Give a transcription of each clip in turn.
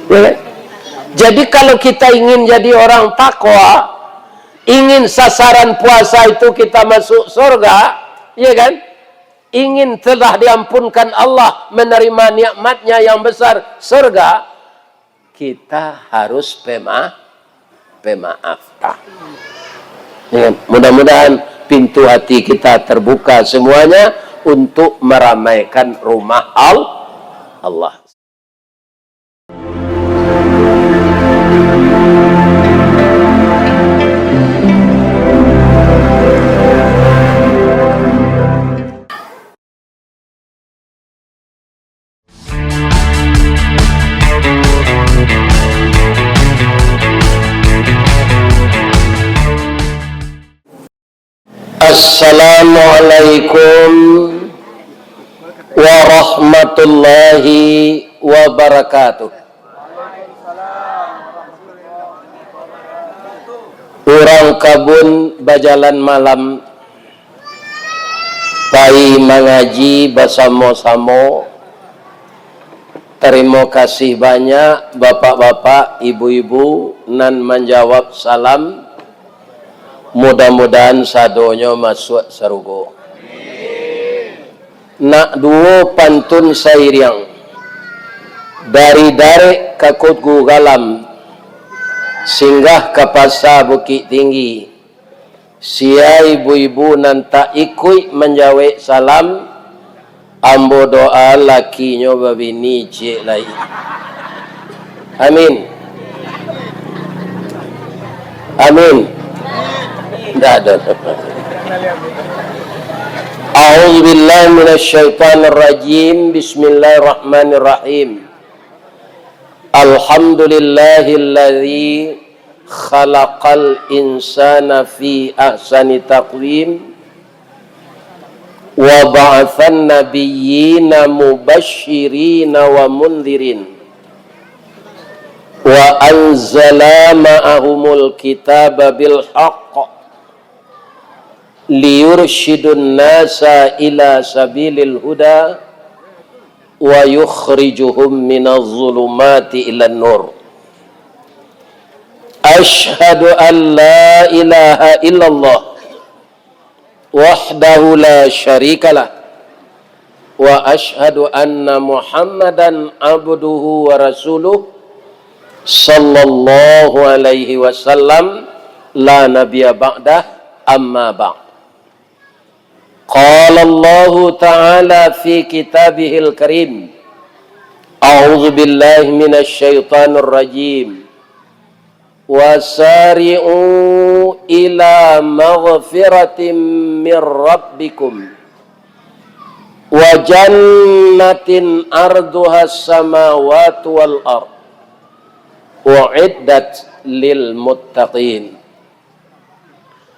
Ya kan? Jadi kalau kita ingin jadi orang takwa, ingin sasaran puasa itu kita masuk surga, ya kan? Ingin telah diampunkan Allah, menerima nikmatnya yang besar surga, kita harus pemaaf. Ya, mudah-mudahan pintu hati kita terbuka semuanya untuk meramaikan rumah Allah. Assalamualaikum warahmatullahi wabarakatuh. Urang kabun bajalan malam pai mengaji bersama-sama. Terima kasih banyak bapak-bapak, ibu-ibu nan menjawab salam. Mudah-mudahan sadonya masuk sarugo. Nak duo pantun sairiang dari Darek ke Kut Gugalam singgah ke Pasar Bukit Tinggi. Sia ibu-ibu nan tak ikut menjawab salam, ambo doa lakinya babini cik lai. Amin. Amin. Tidak ada. A'udzubillahi minasyaitonirrajim. Bismillahirrahmanirrahim. Alhamdulillahilladzi khalaqal insana fi ahsani taqwim wa ba'atsan nabiyyina mubashshirina wa mundhirin wa anzala ma'ahumul kitaba bil haqq liyurshidun nasa ila sabilil huda wa yukhrijuhum minaz zulumati ilan nur. Ashhadu an la ilaha illallah wahdahu la syarikalah wa ashhadu anna Muhammadan abduhu wa rasuluh sallallahu alaihi wasallam la nabiyya ba'dah amma ba'd. Qala Allah Ta'ala fi kitabihil karim. A'udzu billahi minasy syaithanir rajim. Wasari'u ila maghfiratin mir rabbikum wa jannatin arduhas samawati wal ard u'iddat lil muttaqin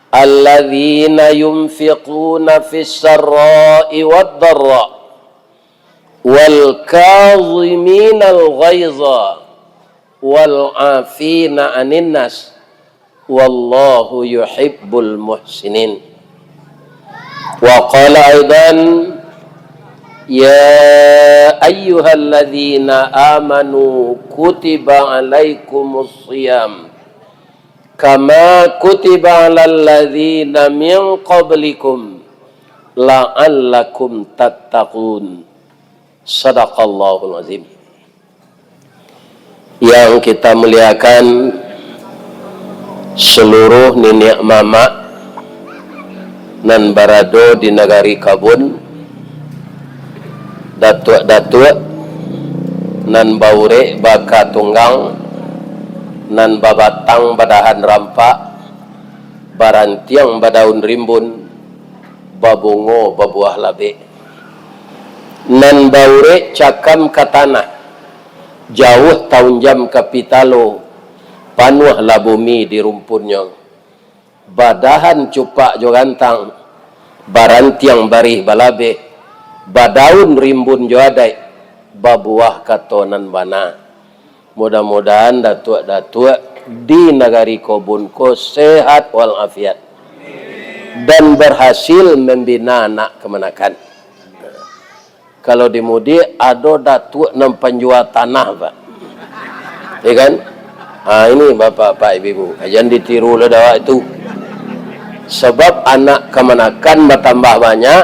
alladzina yunfiquna fis sarra'i wad dharra wal kaziminal ghaiza wal 'afina 'anil nas wallahu yuhibbul muhsinin. Wa qala aidan ya ayyuhalladzina amanu kutiba 'alaikumus shiyam kama kutiba 'alal ladzina min qablikum la'allakum tattaqun. Shadaqallahul azim. Yang kita muliakan seluruh nenek mama nan barado di negari Kabun, datuk-datuk nan baure baka tunggang nan babatang badahan rampak barantiang badaun rimbun babungo babuah labe nan baure cakam ke tanah jauh tahun jam kapitalo panuh lah bumi di rumpunnya badahan cupak jo gantang barantiang barih balabe badaun rimbun jo adai babuah katonan bana. Mudah-mudahan datuk-datuk di negari Kobun ko sehat walafiat dan berhasil membina anak kemenakan. Kalau di Mudi ada datuk nam penjual tanah, Pak. Ya kan? Ini bapak-bapak ibu-ibu, jangan ditiru lah dah itu. Sebab anak kemanakan bertambah banyak,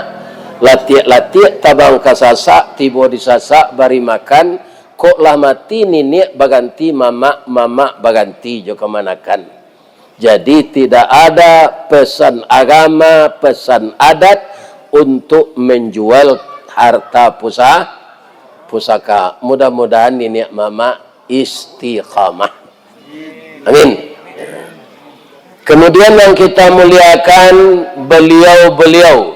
latiak-latiak tabang kasasak, tiba disasak, bari makan, kok lah mati nenek baganti, mama baganti jo kemanakan. Jadi tidak ada pesan agama, pesan adat untuk menjual harta pusaka. Mudah-mudahan nenek mama istiqamah. Amin. Kemudian yang kita muliakan beliau-beliau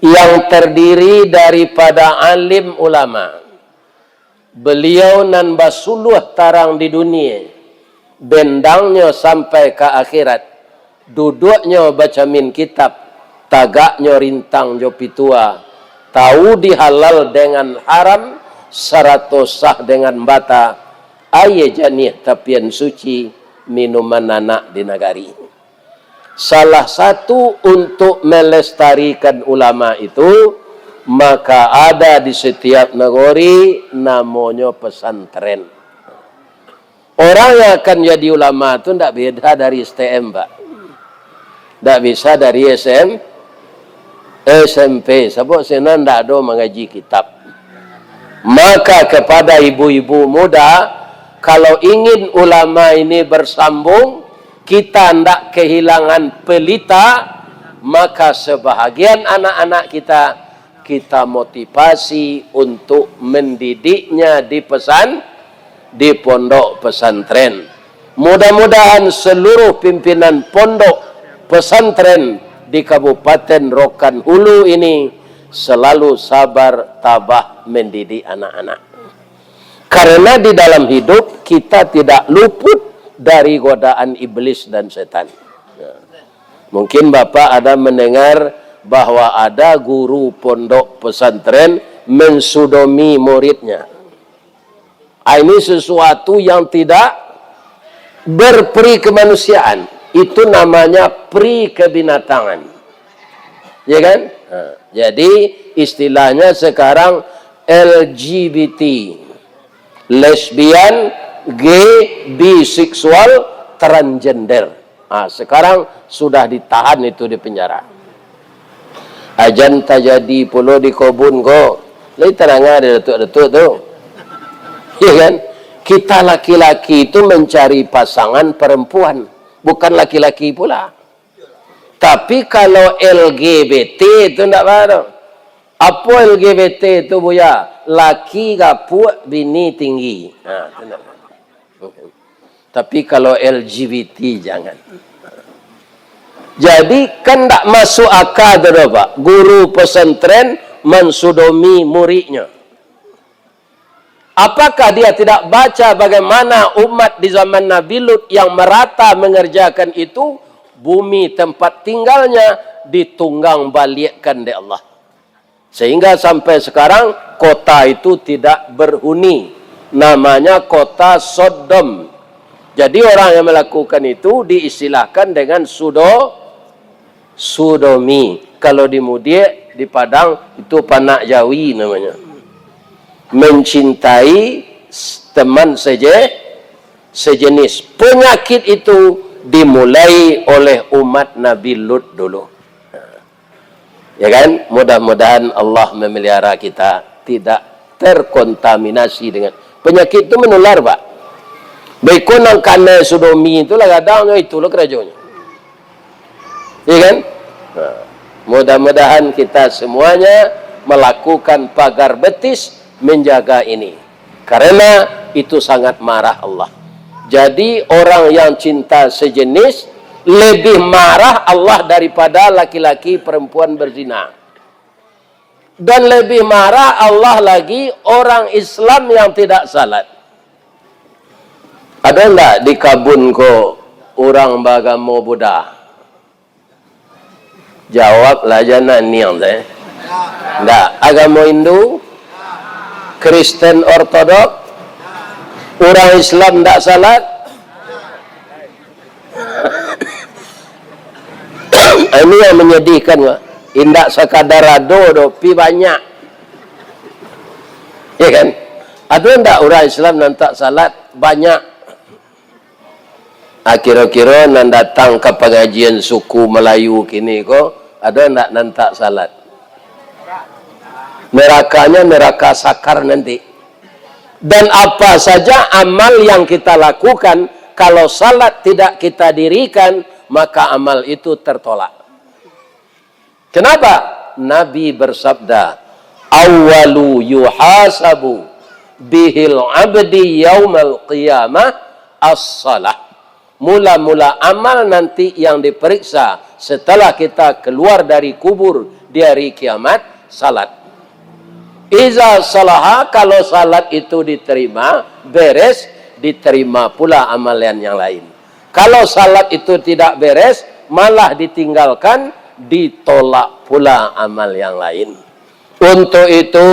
yang terdiri daripada alim ulama. Beliau nan basuluh tarang di dunia, bendangnya sampai ke akhirat, duduknya baca min kitab, tagaknya rintang jo pitua, tahu dihalal dengan haram, sarato sah dengan bata, aye janih tapian suci, minuman anak di negari. Salah satu untuk melestarikan ulama itu, maka ada di setiap negeri namanya pesantren. Orang yang akan jadi ulama itu tidak beda dari STM, Pak. Tidak bisa dari SMP. Sebab sana tidak ada mengaji kitab. Maka kepada ibu-ibu muda, kalau ingin ulama ini bersambung, kita tidak kehilangan pelita, maka sebahagian anak-anak kita motivasi untuk mendidiknya di pondok pesantren. Mudah-mudahan seluruh pimpinan pondok pesantren di Kabupaten Rokan Hulu ini selalu sabar, tabah mendidik anak-anak. Karena di dalam hidup kita tidak luput dari godaan iblis dan setan. Mungkin Bapak ada mendengar bahwa ada guru pondok pesantren mensodomi muridnya. Ini sesuatu yang tidak berperi kemanusiaan. Itu namanya peri kebinatangan. Ya kan? Jadi istilahnya sekarang LGBT. Lesbian, gay, biseksual, transgender. Sekarang sudah ditahan itu di penjara. Ajan tajadi puluh di kobun ko. Lai terangnya ada datuk-datuk tu. Ya kan? Kita laki-laki itu mencari pasangan perempuan, bukan laki-laki pula. Tapi kalau LGBT itu tidak ada. Apa LGBT itu Buya? Laki gapuk, bini tinggi. Tapi kalau LGBT jangan. Jadi kan tak masuk akal tu Pak. Guru pesantren mensodomi muridnya. Apakah dia tidak baca bagaimana umat di zaman Nabi Lut yang merata mengerjakan itu, bumi tempat tinggalnya ditunggang balikkan oleh Allah. Sehingga sampai sekarang kota itu tidak berhuni. Namanya kota Sodom. Jadi orang yang melakukan itu diistilahkan dengan sodomi. Kalau di Mudik, di Padang, itu panak Jawi namanya. Mencintai teman sejenis. Penyakit itu dimulai oleh umat Nabi Lut dulu. Ya kan? Mudah-mudahan Allah memelihara kita tidak terkontaminasi dengan penyakit itu menular, Pak. Bekonang karena sodomi itulah kadangnya itulah kerajanya. Ya kan? Mudah-mudahan kita semuanya melakukan pagar betis menjaga ini. Karena itu sangat marah Allah. Jadi orang yang cinta sejenis lebih marah Allah daripada laki-laki perempuan berzina. Dan lebih marah Allah lagi orang Islam yang tidak salat. Ada enggak di kabun ko orang beragama Buddha? Jawablah jangan niang deh. Enggak, agama Hindu, Kristen Ortodok, orang Islam enggak salat. Ini yang menyedihkan, Pak. Indak sekadar ado pi banyak. Ya kan? Ada enggak orang Islam yang tak salat banyak Kira-kira nan datang ke pengajian suku Melayu kini ko ada nak nantak salat. Nerakanya neraka sakar nanti. Dan apa saja amal yang kita lakukan, kalau salat tidak kita dirikan, maka amal itu tertolak. Kenapa? Nabi bersabda, "Awwalu yuhasabu bihil abdi yaumal qiyamah as-salah." Mula-mula amal nanti yang diperiksa setelah kita keluar dari kubur di hari kiamat, salat. Iza salaha, kalau salat itu diterima, beres, diterima pula amalan yang lain. Kalau salat itu tidak beres, malah ditinggalkan, ditolak pula amal yang lain. Untuk itu,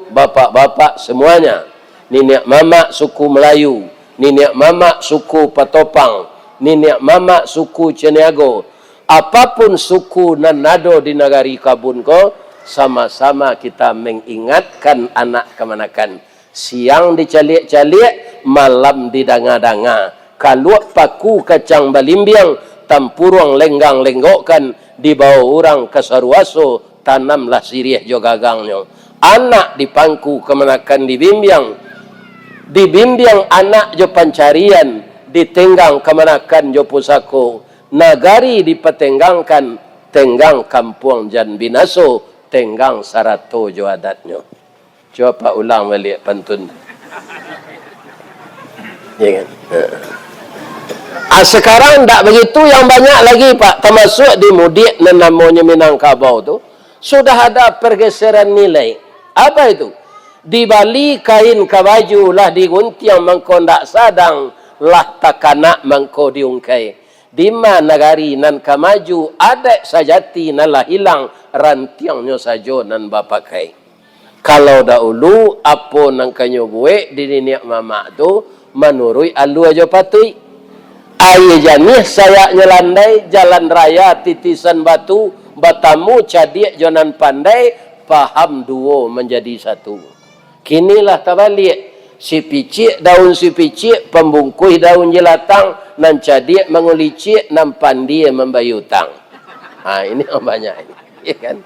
bapak-bapak semuanya, nenek mamak suku Melayu, nenek mamak suku Patopang, nenek mamak suku Ceniago, apapun suku nan nado di negari Kabun ko, sama-sama kita mengingatkan anak kemanakan. Siang dicaliak-caliak, malam didanga-danga. Kalau paku kacang balimbiang, tampurung lenggang-lenggokkan, dibawa orang ke Saruaso, tanamlah sirih jo gagangnya. Anak dipangku kemanakan dibimbing anak jo pancarian, ditenggang kemanakan jo pusako. Nagari dipetenggangkan, tenggang kampung jan binaso, tenggang sarato jo adatnya. Coba ulang balik pantun. Ya kan? Sekarang tak begitu, yang banyak lagi Pak, termasuk di mudik dan namanya Minangkabau tu, sudah ada pergeseran nilai. Apa itu? Di Bali kain kabaju lah diguntiang mangko ndak sadang lah takanak mangko diungkai. Di mana negari nan kamaju adat sajati nan lah hilang rantiangnya sajo nan bapakai. Kalau dahulu apa nang kanyo buek di nenek mamak tu menurut alu aja patui. Aye janih saya nyelandai jalan raya titisan batu, batamu cadik jonan pandai, paham duo menjadi satu. Kinilah tabalik. Si picik, daun si picik, pembungkuh daun jelatang, nan cadik mengulicik, nan pandi membayutang. Ini yang banyak ini. Ya kan?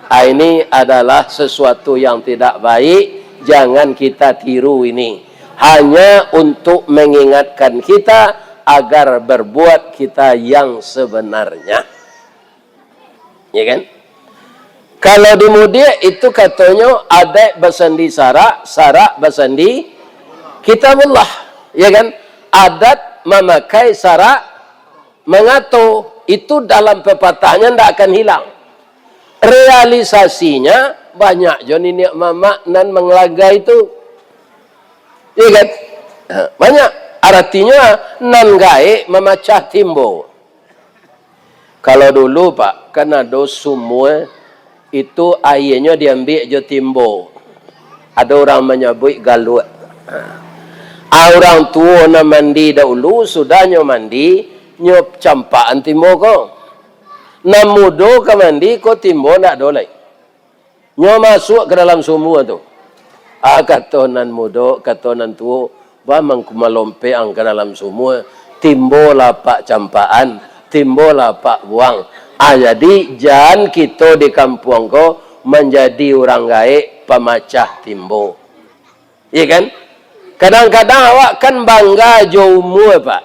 Ini adalah sesuatu yang tidak baik. Jangan kita tiru ini. Hanya untuk mengingatkan kita agar berbuat kita yang sebenarnya. Ya kan? Kalau di mudik itu katanya adat bersandi sarak, sarak bersandi kitabullah. Ya kan? Adat memakai sarak mengatur. Itu dalam pepatahnya tidak akan hilang. Realisasinya banyak jo nenek mamak nan mengelaga itu. Ya kan? Banyak. Artinya nan gae memecah timbo. Kalau dulu Pak, kan ada sumur itu airnya diambil jo timbo. Ada orang menyebut galut. Orang tua na mandi dahulu sudahnya mandi nyop campaan timbo ko. Na mudo ke mandi ko timbo nak dolai. Nyo masuk ke dalam sumur tu. Kata nan mudo, kata nan tua, bamang kumalompe ang ke dalam sumur, timbo lapak campaan, timbo lapak buang. Jadi jangan kita di kampung ko menjadi orang gaib pemacah timbo. Iya kan? Kadang-kadang awak kan bangga jo umur Pak.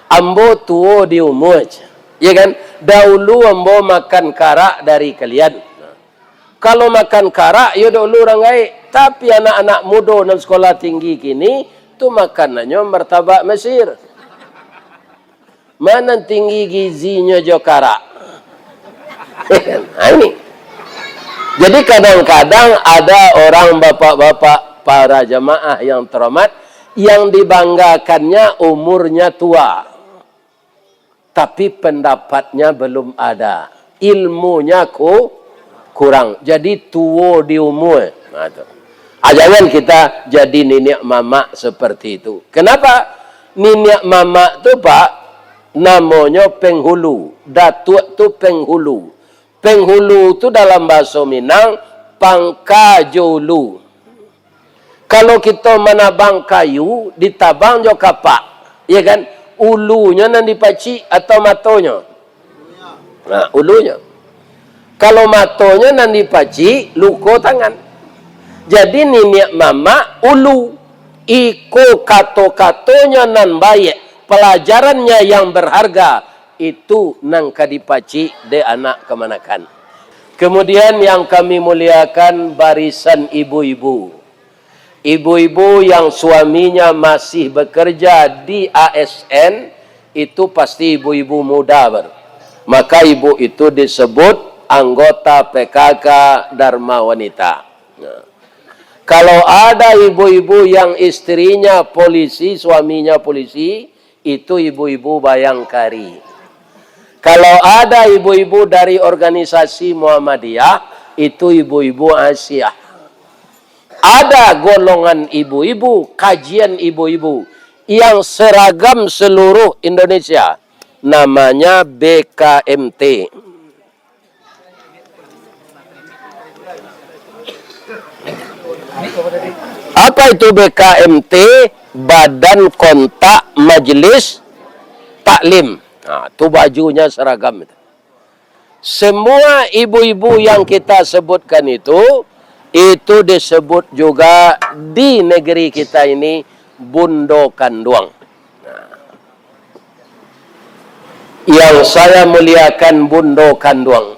Ambo tua di umur. Iya kan? Dahulu ambo makan karak dari kalian. Kalau makan karak, ya dahulu orang gaib. Tapi anak-anak muda dan sekolah tinggi kini, tu makanannya martabak Mesir. Mana tinggi gizinya jo karak. Ini. Jadi kadang-kadang ada orang bapak-bapak para jamaah yang terhormat yang dibanggakannya umurnya tua. Tapi pendapatnya belum ada. Ilmunya kurang. Jadi tua di umur. Jangan kita jadi nenek mamak seperti itu. Kenapa? Nenek mamak tu Pak, namanya penghulu. Datuk tu penghulu. Penghulu tu dalam bahasa Minang, pangkajulu. Kalau kita menabang kayu, ditabang jo kapak. Ya kan? ulunya nan dipaci atau matonya? Nah, ulunya. Kalau matonya nan dipaci, luko tangan. Jadi niniak mama ulu. Iko kato-katonya nan baik. Pelajarannya yang berharga. Itu nang kadipaci de anak kemanakan. Kemudian yang kami muliakan barisan ibu-ibu. Ibu-ibu yang suaminya masih bekerja di ASN, itu pasti ibu-ibu muda baru. Maka ibu itu disebut anggota PKK Dharma Wanita. Nah. Kalau ada ibu-ibu yang istrinya polisi, suaminya polisi, itu ibu-ibu Bayangkari. Kalau ada ibu-ibu dari organisasi Muhammadiyah, itu ibu-ibu Asyah. Ada golongan ibu-ibu, kajian ibu-ibu yang seragam seluruh Indonesia. Namanya BKMT. Apa itu BKMT? Badan Kontak Majelis Taklim. Nah, itu bajunya seragam. Semua ibu-ibu yang kita sebutkan itu disebut juga di negeri kita ini bundo kanduang. Nah, yang saya muliakan bundo kanduang,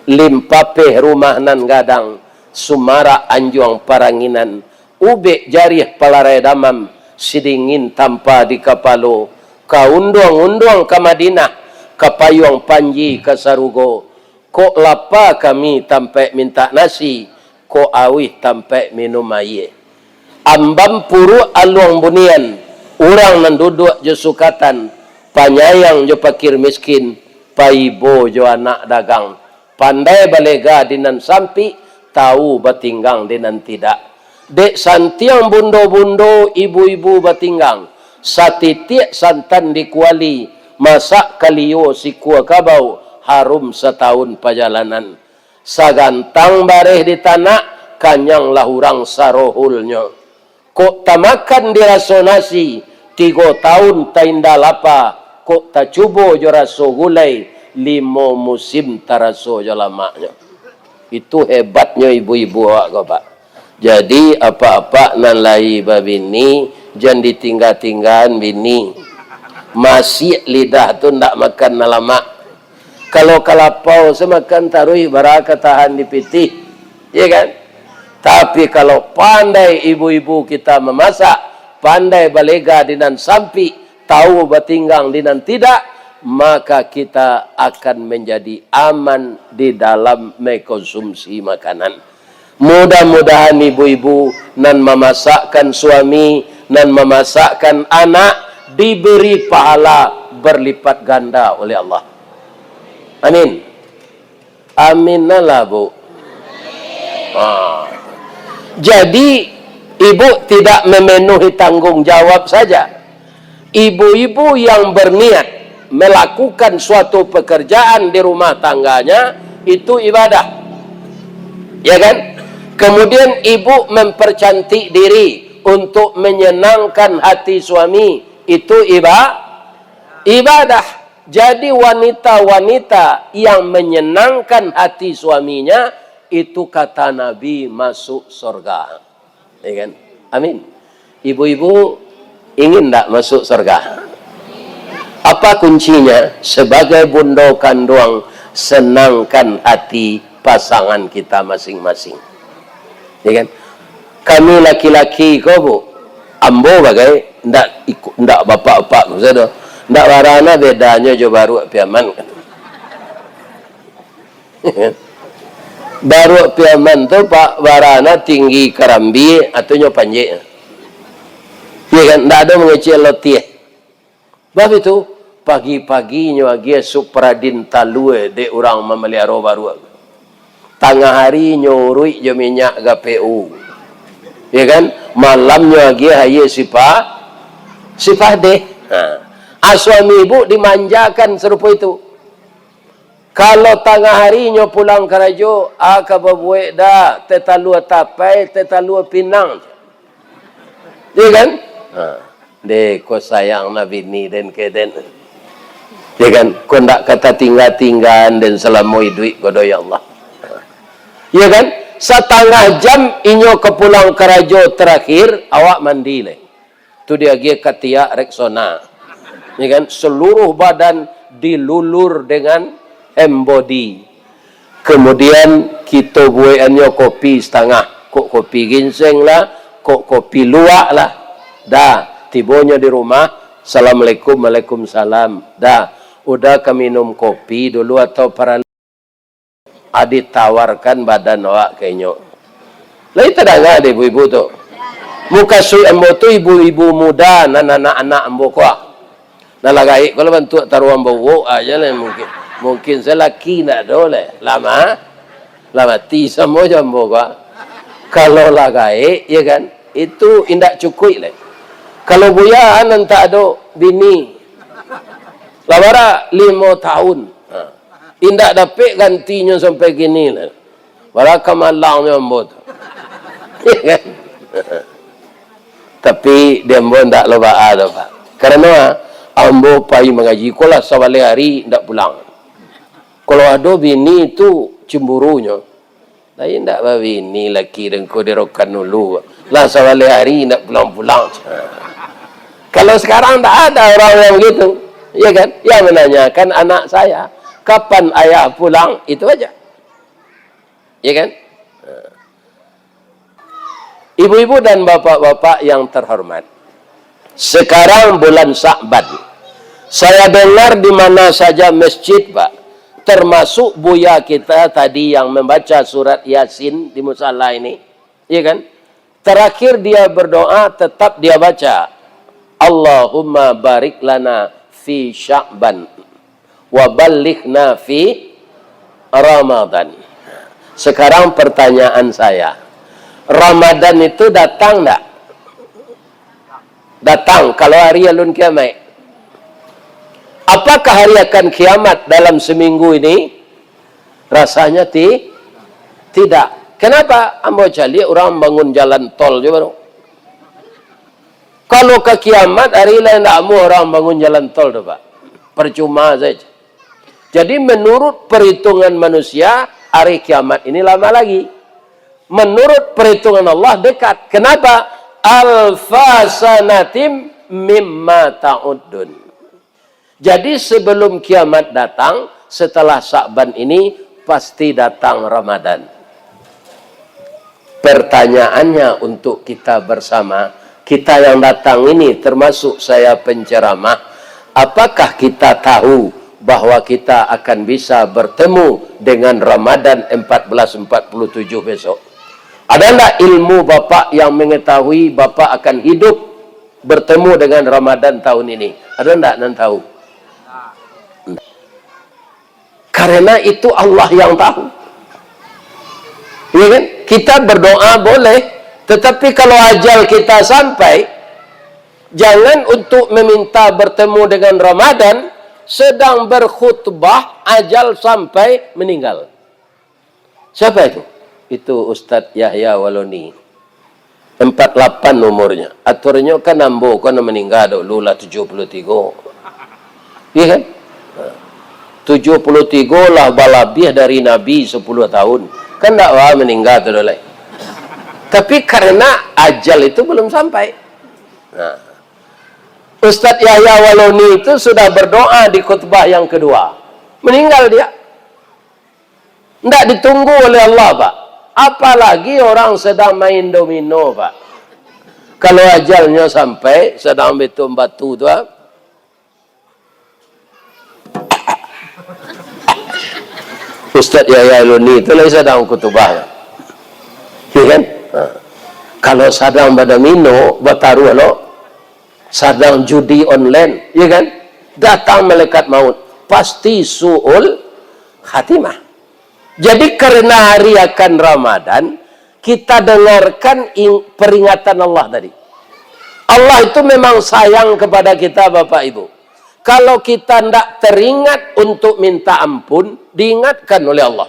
limpapeh rumah nan gadang, sumara anjuang paranginan, ube jarih palarai damam, sidingin tanpa di kapalo, kaunduang-unduang ke Madinah, kapayuang panji ke Sarugo, kok lapa kami tampai minta nasi, ko awih tampai minum air. Ambam puru aluang bunian, orang nan duduk je sukatan, panyayang je pakir miskin, paibo jo anak dagang, pandai balega dinan sampi, tahu batinggang dinan tidak. Dek santiang bundo-bundo ibu-ibu batinggang, satitiak santan dikuali, masak kaliyo si kuah kabau, harum setahun perjalanan. Sagantang bareh di tanah, kanyang lahurang sarohulnya. Kok tamakan dirasonasi, 3 tahun tainda lapa, kok tak cubo jo raso gulai, 5 musim taraso jo lamaknya. Itu hebatnya ibu-ibu awak Pak. Jadi apa-apa nan lai babini, jangan ditinggal-tinggal bini. Masih lidah tu ndak makan nalamak. Kalau kalapau semakan taruh baraka tahan di piti, ya kan? Tapi kalau pandai ibu-ibu kita memasak, pandai balega dinan sampi, tahu batinggang dinan tidak, maka kita akan menjadi aman di dalam mengkonsumsi makanan. Mudah-mudahan ibu-ibu nan memasakkan suami, nan memasakkan anak, diberi pahala berlipat ganda oleh Allah. Amin. Aminlah Bu. Jadi ibu tidak memenuhi tanggung jawab saja. Ibu-ibu yang berniat melakukan suatu pekerjaan di rumah tangganya itu ibadah. Ya kan? Kemudian ibu mempercantik diri untuk menyenangkan hati suami, itu ibadah. Jadi wanita-wanita yang menyenangkan hati suaminya, itu kata Nabi masuk surga. Ya kan? Amin. Ibu-ibu ingin tak masuk surga? Apa kuncinya? Sebagai bundo kanduang, senangkan hati pasangan kita masing-masing. Ya kan? Kami laki-laki kau Bu, ambo bagai ndak bapak-bapak maksudnya. Ndak warana bedanya jo baru piaman kan. Baru piaman tu Pak warana tinggi karambi atau nyo panjang. Ya kan, ndak ada mengecil letih. Bab itu pagi-pagi nyo agi supradin talue de orang memelihara baru. Tengah hari nyurui jo minyak GPU. Ya kan, malamnya agi haye sipah deh. Suami ibu dimanjakan serupa itu. Kalau tengah harinya pulang ke rajo, kababuek dah, tetalua tapai, tetalua pinang. Ya kan? De ko sayang na bini den ke den. Ya kan, ko ndak kata tinggal-tinggal dan selamoi duit godo ya Allah. Ya kan, setengah jam inyo ke pulang kerajo terakhir awak mandi le. Tu dia gia katia reksona. Ya kan, seluruh badan dilulur dengan embody. Kemudian kita buatnya kopi setengah. Kok kopi ginseng lah, kok kopi luwak lah. Dah, tibonya di rumah, Assalamualaikum, Waalaikumsalam. Dah, udah ke minum kopi dulu atau para adik tawarkan badan awak kayaknya. Lah itu dah nggak ibu-ibu tu. Muka sui ambo tu ibu-ibu muda, anak-anak ambo kuah. Nah lagai kalau bantu taruh ambo aja lah mungkin. Mungkin saya laki nak dole. Lama ti semua jambo kuah. Kalau lagai, ya kan, itu indak cukup lah. Kalau buya nanti ada bini. Lamara 5 tahun. Indak dapat gantinya sampai gini lah. Baraka malangnya ambo tu. Ya kan? Tapi dia ambo ndak loba ada pak. Karena ambo pai mengaji kolah sawale hari ndak pulang. Kalau ada bini itu cemburunya. Tapi ndak ba bini laki dengko dirokan dulu. Lah sawale hari ndak pulang-pulang. Kalau sekarang ndak ada orang yang begitu. Ya kan? Yang menanyakan anak saya, kapan ayah pulang? Itu aja. Ya kan? Ibu-ibu dan bapak-bapak yang terhormat, sekarang bulan Sya'ban. Saya dengar di mana saja masjid, Pak, termasuk buya kita tadi yang membaca surat Yasin di musalla ini, ya kan? Terakhir dia berdoa, tetap dia baca, Allahumma barik lana fi Sya'ban wa ballighna fi Ramadan. Sekarang pertanyaan saya, Ramadan itu datang enggak? Datang kalau hari alun kiamat. Apakah hari akan kiamat dalam seminggu ini? Rasanya tidak. Kenapa? Ambo cali orang bangun jalan tol juga. Kalau ke kiamat hari lain tak mau orang bangun jalan tol tu Pak. Percuma saja. Jadi menurut perhitungan manusia hari kiamat ini lama lagi. Menurut perhitungan Allah dekat. Kenapa? Alfa sanatim mimma ta'uddun. Jadi sebelum kiamat datang, setelah Sya'ban ini pasti datang Ramadan. Pertanyaannya untuk kita bersama, kita yang datang ini termasuk saya penceramah, apakah kita tahu bahwa kita akan bisa bertemu dengan Ramadan 1447 besok? Ada enggak ilmu Bapak yang mengetahui Bapak akan hidup bertemu dengan Ramadan tahun ini? Ada enggak yang tahu? Karena itu Allah yang tahu. Ya kan? Kita berdoa boleh, tetapi kalau ajal kita sampai, jangan untuk meminta bertemu dengan Ramadan, sedang berkhutbah, ajal sampai meninggal. Siapa itu? Itu Ustadz Yahya Waloni. 48 umurnya. Aturnya kan nambo kan meninggal dulu lah 73. Iya kan? 73 lah balabiah dari Nabi 10 tahun. Kan tak wah meninggal tu dulu. Tapi karena ajal itu belum sampai. Nah, Ustadz Yahya Waloni itu sudah berdoa di khutbah yang kedua. Meninggal dia. Tidak ditunggu oleh Allah, Pak. Apalagi orang sedang main domino, Pak. Kalau ajalnya sampai, sedang betul batu tu, Ustaz Yahya Waloni itu lagi sedang khutbah. Ya kan? Kalau sedang domino, bataru lo, sedang judi online, ya kan? Datang malaikat maut, pasti su'ul khatimah. Jadi karena hari akan Ramadan, kita dengarkan peringatan Allah tadi. Allah itu memang sayang kepada kita Bapak Ibu. Kalau kita tidak teringat untuk minta ampun, diingatkan oleh Allah.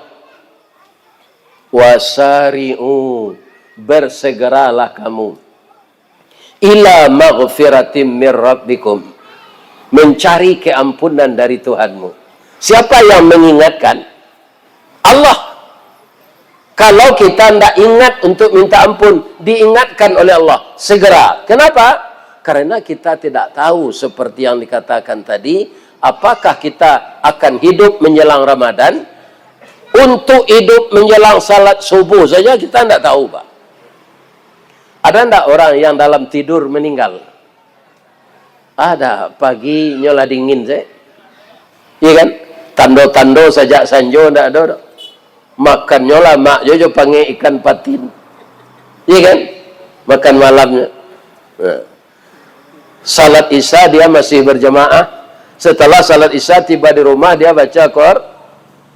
Wasari'u, bersegeralah kamu. ila maghfiratim mir rabbikum, mencari keampunan dari Tuhanmu. Siapa yang mengingatkan? Allah. Kalau kita tidak ingat untuk minta ampun, diingatkan oleh Allah segera. Kenapa? Karena kita tidak tahu seperti yang dikatakan tadi, apakah kita akan hidup menjelang Ramadan. Untuk hidup menjelang salat subuh saja kita tidak tahu, Pak. Ada tidak orang yang dalam tidur meninggal? Ada, pagi nyola dingin saya. Iya kan? Tando-tando sajak sanjo tidak ada. Makan nyola mak jojo panggil ikan patin. Iya kan? Makan malamnya. Nah. Salat Isya dia masih berjamaah. Setelah salat Isya tiba di rumah dia baca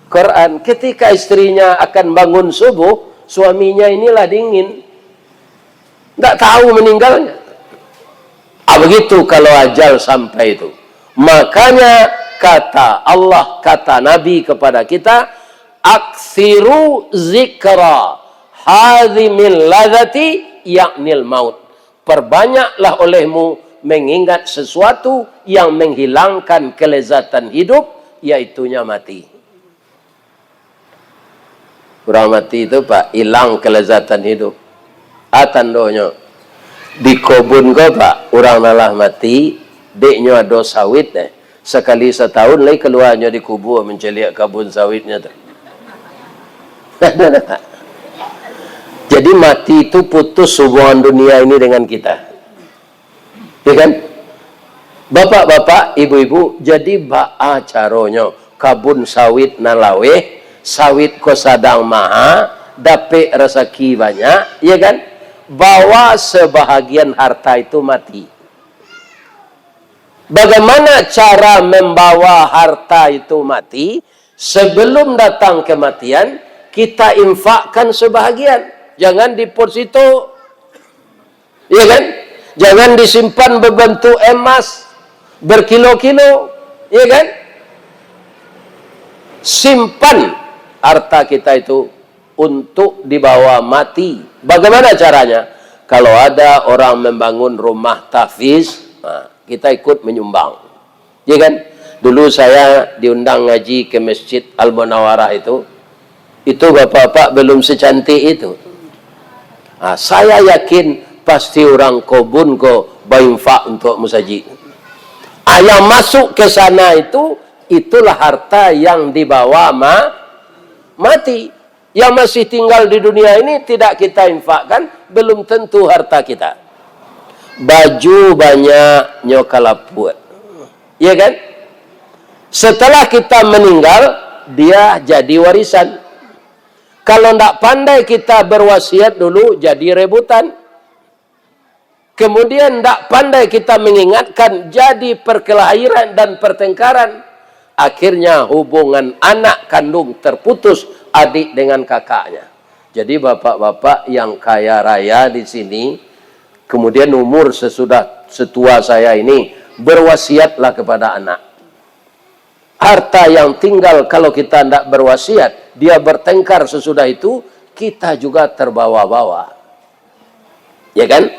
Quran. Ketika istrinya akan bangun subuh, suaminya inilah dingin. Tidak tahu meninggalnya. Begitu kalau ajal sampai itu. Makanya kata Allah, kata Nabi kepada kita, aksiru zikra hadhimil ladhati yaknil maut. Perbanyaklah olehmu mengingat sesuatu yang menghilangkan kelezatan hidup, yaitunya mati. Orang mati itu, Pak, hilang kelezatan hidup. Tandanya di kebun kau, Pak, orang lalah mati, deknya ada sawit sekali setahun lagi keluarnya di kubur menceliak kebun sawitnya tu. Jadi mati itu putus hubungan dunia ini dengan kita. Ya kan? Bapak-bapak, ibu-ibu, jadi ba'a caronyo kabun sawit nalaweh, sawit ko sadang maha, dapet rezeki banyak, ya kan? Bawa sebahagian harta itu mati. Bagaimana cara membawa harta itu mati? Sebelum datang kematian, kita infakkan sebahagian. Jangan deposito, ya kan? Jangan disimpan berbentuk emas berkilo-kilo, ya kan? Simpan harta kita itu untuk dibawa mati. Bagaimana caranya? Kalau ada orang membangun rumah tahfiz, kita ikut menyumbang, ya kan? Dulu saya diundang ngaji ke Masjid Al-Munawarah itu bapak-bapak belum secantik itu. Saya yakin pasti orang kobun ko bayinfak untuk musajid. Yang masuk ke sana itulah harta yang dibawa mati. Yang masih tinggal di dunia ini tidak kita infakkan, belum tentu harta kita. Baju banyak nyokalaput, ya kan? Setelah kita meninggal, dia jadi warisan. Kalau tidak pandai kita berwasiat dulu, jadi rebutan. Kemudian tidak pandai kita mengingatkan, jadi perkelahian dan pertengkaran. Akhirnya hubungan anak kandung terputus, adik dengan kakaknya. Jadi bapak-bapak yang kaya raya di sini, kemudian umur setua saya ini, berwasiatlah kepada anak. Harta yang tinggal kalau kita tidak berwasiat, dia bertengkar sesudah itu, kita juga terbawa-bawa. Ya kan?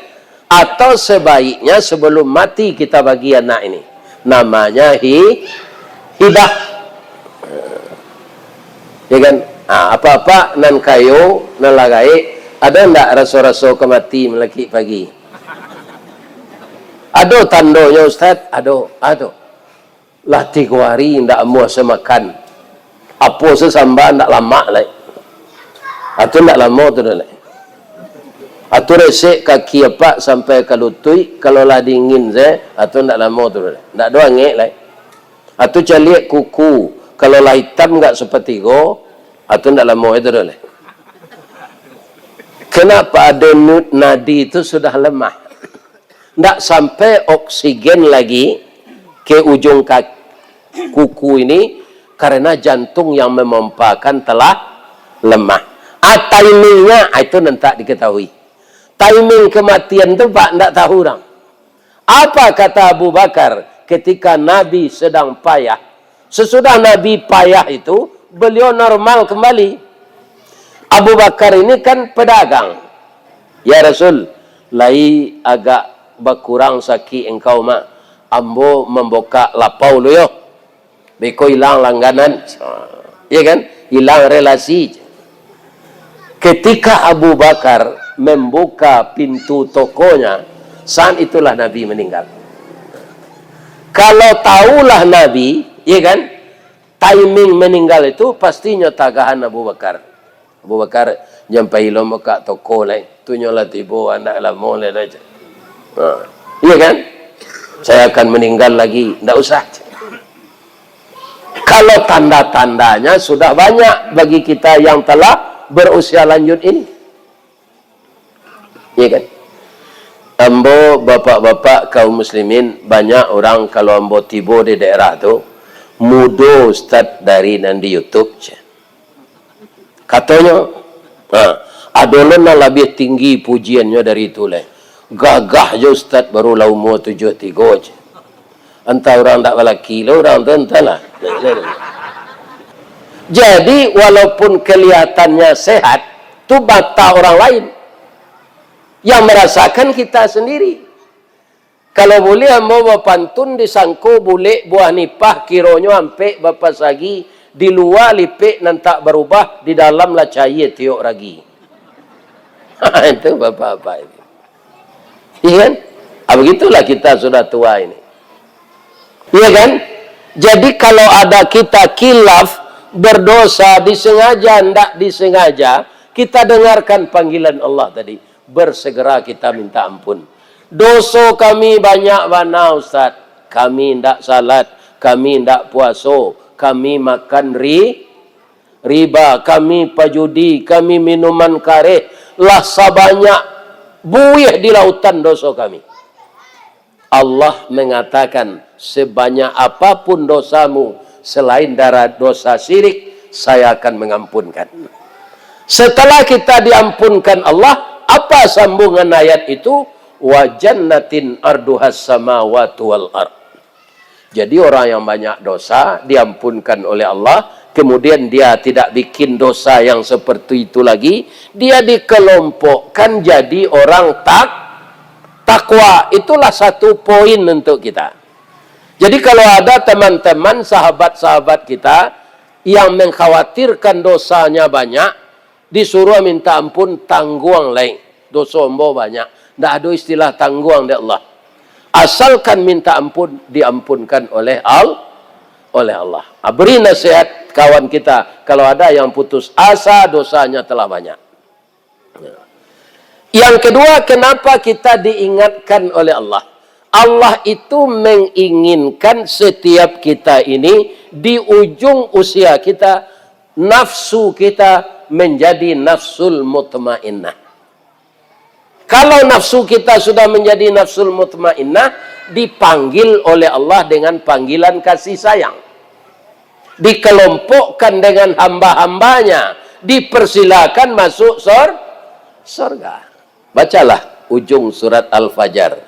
Atau sebaiknya sebelum mati kita bagi anak ini. Namanya hibah. Ya kan? Apa-apa nan kayo, nan lagai, ada ndak raso-raso kemati melaki pagi? Ada tandonya Ustaz? Ada. Lah 3 hari ndak mau semakan. Apa sesamba ndak lama lah. Atau ndak lama tu dah lah. Atau resek kaki apa sampai ke lutut, kalau lah dingin saya, atau ndak lama tu dah. Ndak doang ngek lah. Atau caliak kuku, kalau lah hitam enggak seperti go, atau ndak lama itu dah. Kenapa ada nadi itu sudah lemah? Ndak sampai oksigen lagi ke ujung kuku ini, karena jantung yang memompakan telah lemah. Timingnya itu nanti diketahui. Timing kematian itu Pak ndak tahu orang. Apa kata Abu Bakar ketika Nabi sedang payah? Sesudah Nabi payah itu, beliau normal kembali. Abu Bakar ini kan pedagang. Ya Rasul, lai agak berkurang saki engkau mak, ambo membuka lapau lo yo. Beko hilang langganan. Ya kan? Hilang relasi. Ketika Abu Bakar membuka pintu tokonya, saat itulah Nabi meninggal. Kalau tahulah Nabi, ya kan, timing meninggal itu pastinya tagahan Abu Bakar. Abu Bakar nyampai lo buka toko lain, tunyolah tibo anak lah moleh aja. Iya kan? Saya akan meninggal lagi, tidak usah. Kalau tanda-tandanya sudah banyak bagi kita yang telah berusia lanjut ini. Iya kan? Ambo bapak-bapak kaum muslimin, banyak orang kalau ambo tibo di daerah tu mudo Ustaz dari nanti YouTube. Katanya, adolona lebih tinggi pujiannya dari itu lah. Gagah je Ustaz baru lah umur 73. Entah orang tak bala kilo, orang tu entahlah. Jadi walaupun kelihatannya sehat, tu mata orang lain. Yang merasakan kita sendiri. Kalau boleh ambo pantun disangko boleh buah nipah kironyo ampe bapa sagi di luar lipik nantak berubah di dalam lah cair tiok ragi. Itu bapak-bapak ini. Iya kan? Begitulah kita sudah tua ini. Iya kan? Jadi kalau ada kita kilaf berdosa disengaja ndak disengaja, kita dengarkan panggilan Allah tadi. Bersegera kita minta ampun. Dosa kami banyak mana Ustaz. Kami ndak salat, kami ndak puasa, kami makan riba, kami pajudi, kami minuman kareh. Lah sabanyak buih di lautan dosa kami. Allah mengatakan, sebanyak apapun dosamu selain dari dosa syirik, saya akan mengampunkan. Setelah kita diampunkan Allah, apa sambungan ayat itu? Wa jannatin arduhas samawati wal ard. Jadi orang yang banyak dosa diampunkan oleh Allah, kemudian dia tidak bikin dosa yang seperti itu lagi, dia dikelompokkan jadi orang takwa. Itulah satu poin untuk kita. Jadi kalau ada teman-teman, sahabat-sahabat kita yang mengkhawatirkan dosanya banyak, disuruh minta ampun tangguang lain. Dosa ombo banyak. Tidak ada istilah tangguang dari Allah. Asalkan minta ampun, diampunkan oleh Allah. Beri nasihat kawan kita. Kalau ada yang putus asa, dosanya telah banyak. Yang kedua, kenapa kita diingatkan oleh Allah? Allah itu menginginkan setiap kita ini di ujung usia kita, nafsu kita menjadi nafsul mutmainnah. Kalau nafsu kita sudah menjadi nafsul mutmainnah, dipanggil oleh Allah dengan panggilan kasih sayang. Dikelompokkan dengan hamba-hambanya. Dipersilakan masuk surga. Bacalah ujung surat Al-Fajr.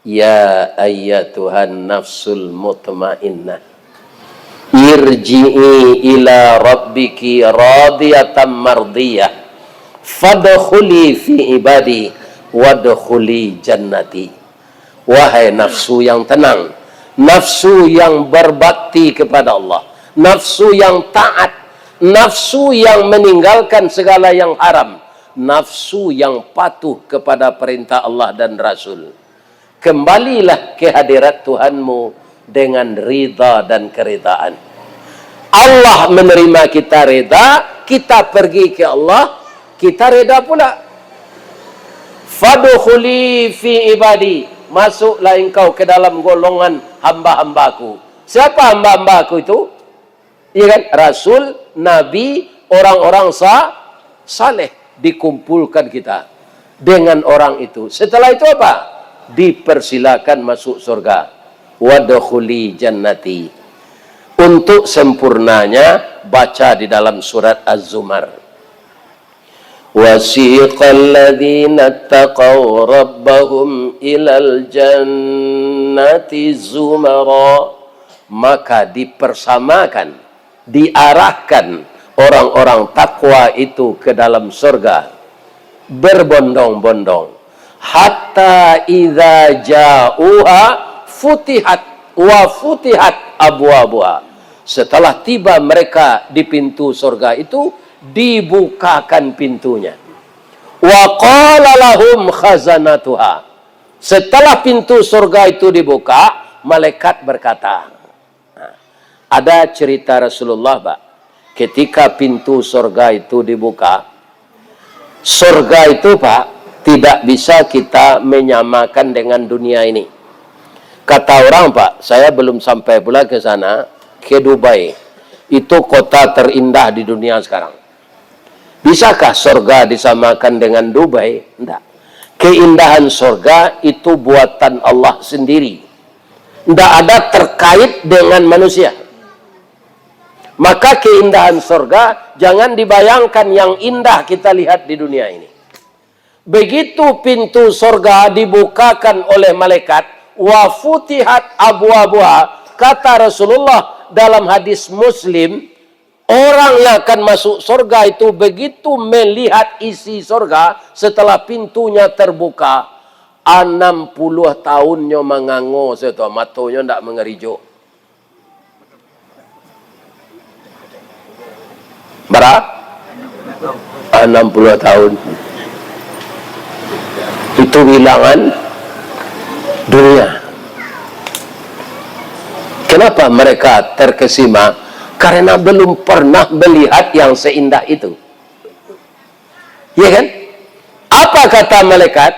Ya ayyatuhan nafsul mutmainnah. Irji'i ila rabbiki radiyatan mardiyah. Fadkhuli fi ibadi wadkhuli jannati. Wahai nafsu yang tenang, nafsu yang berbakti kepada Allah, nafsu yang taat, nafsu yang meninggalkan segala yang haram, nafsu yang patuh kepada perintah Allah dan Rasul. Kembalilah ke hadirat Tuhanmu dengan ridha dan keridaan. Allah menerima kita ridha, kita pergi ke Allah, kita reda pula. Fadkhuli fi ibadi. Masuklah engkau ke dalam golongan hamba-hambaku. Siapa hamba-hambaku itu? Ya kan? Rasul, Nabi, orang-orang saleh. Dikumpulkan kita dengan orang itu. Setelah itu apa? Dipersilakan masuk surga. Wadkhuli jannati. Untuk sempurnanya, baca di dalam surat Az-Zumar. وَسِيقَ الَّذِينَ اتَّقَوْا رَبَّهُمْ إِلَى الْجَنَّةِ زُمَرًا. Maka dipersamakan, diarahkan orang-orang takwa itu ke dalam surga berbondong-bondong. hatta idza ja'uha futihat abwabuha. Setelah tiba mereka di pintu surga itu, dibukakan pintunya. Wa qala lahum khazanatuha. Setelah pintu surga itu dibuka, malaikat berkata. Ada cerita Rasulullah, Pak. Ketika pintu surga itu dibuka, surga itu, Pak, tidak bisa kita menyamakan dengan dunia ini. Kata orang, Pak, saya belum sampai pula ke sana, ke Dubai. Itu kota terindah di dunia sekarang. Bisakah surga disamakan dengan Dubai? Tidak. Keindahan surga itu buatan Allah sendiri. Tidak ada terkait dengan manusia. Maka keindahan surga jangan dibayangkan yang indah kita lihat di dunia ini. Begitu pintu surga dibukakan oleh malaikat, wa futihat abwabuha, kata Rasulullah dalam hadis Muslim, orang yang akan masuk surga itu begitu melihat isi surga setelah pintunya terbuka, 60 tahunnya mengango, setelah matanya tidak mengerijo. Berapa? 60 tahun. Itu bilangan dunia. Kenapa mereka terkesima? Karena belum pernah melihat yang seindah itu. Ya kan? Apa kata malaikat?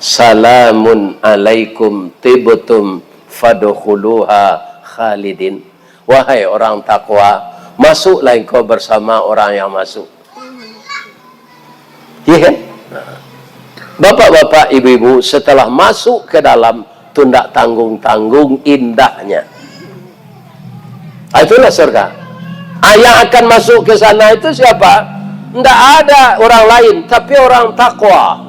Salamun alaikum tibtum fadkhuluha khalidin. Wahai orang takwa, masuklah engkau bersama orang yang masuk. Ya kan? Bapak-bapak, ibu-ibu, setelah masuk ke dalam, tundak tanggung-tanggung indahnya. Itulah surga. Yang akan masuk ke sana itu siapa? Tidak ada orang lain, tapi orang takwa.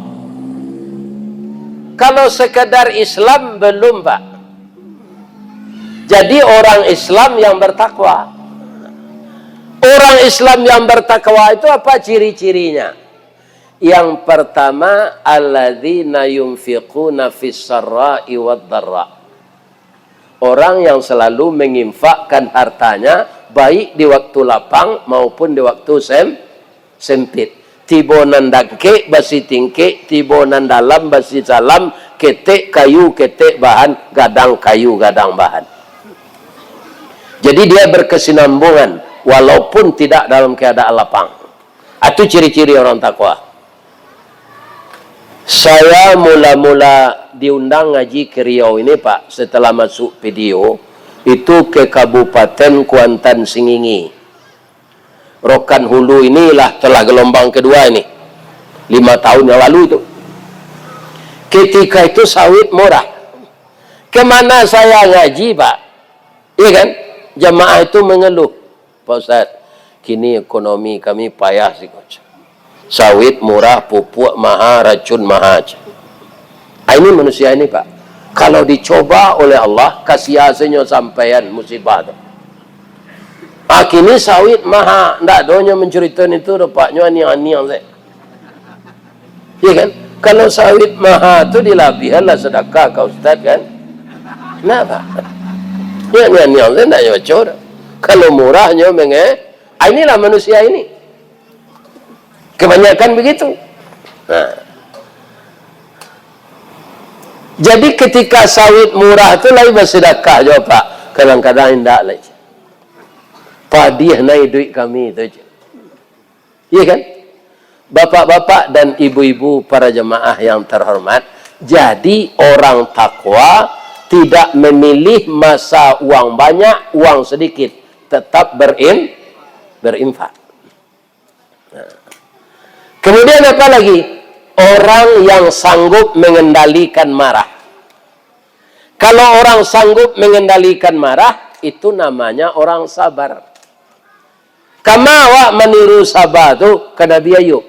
Kalau sekedar Islam belum, Pak. Jadi orang Islam yang bertakwa. Orang Islam yang bertakwa itu apa ciri-cirinya? Yang pertama, alladzina yunfiquna fis-sarra'i wad-dharra. Orang yang selalu menginfakkan hartanya baik di waktu lapang maupun di waktu sempit. Tibo nandake basi tingke, tibo nandalam basi salam, ketek kayu ketek bahan, gadang kayu gadang bahan. Jadi dia berkesinambungan walaupun tidak dalam keadaan lapang. Itu ciri-ciri orang takwa. Saya mula-mula diundang ngaji ke Riau ini, Pak, setelah masuk video, itu ke Kabupaten Kuantan Singingi. Rokan Hulu inilah telah gelombang kedua ini. 5 tahun yang lalu itu. Ketika itu sawit murah. Kemana saya ngaji, Pak? Iya kan? Jamaah itu mengeluh. Pak Ustaz, kini ekonomi kami payah sih, Coach. Sawit murah, pupuk mahal, racun mahal. Ini manusia ini, Pak. Kalau dicoba oleh Allah, kasih hasilnya sampaian musibah tu. Kini sawit mahal, ndak doanya menceritakan itu, dapatnya aniang-aniang saya. Ya kan? Kalau sawit mahal tu dilabihanlah sedekah kau Ustaz kan? Kenapa? Ya aniang-aniang saya ndak cocok. Kalau murahnya inilah manusia ini. Kebanyakan begitu. Nah. Jadi ketika sawit murah itu lagi bersedekah juga, Pak. Kadang-kadang tidak lagi. Padiah naik duit kami itu. Iya kan? Bapak-bapak dan ibu-ibu para jemaah yang terhormat, jadi orang takwa tidak memilih masa uang banyak, uang sedikit, tetap berinfak. Nah. Kemudian apa lagi? Orang yang sanggup mengendalikan marah. Kalau orang sanggup mengendalikan marah, itu namanya orang sabar. Kama wa meniru sabar tu ke Nabi Ayub.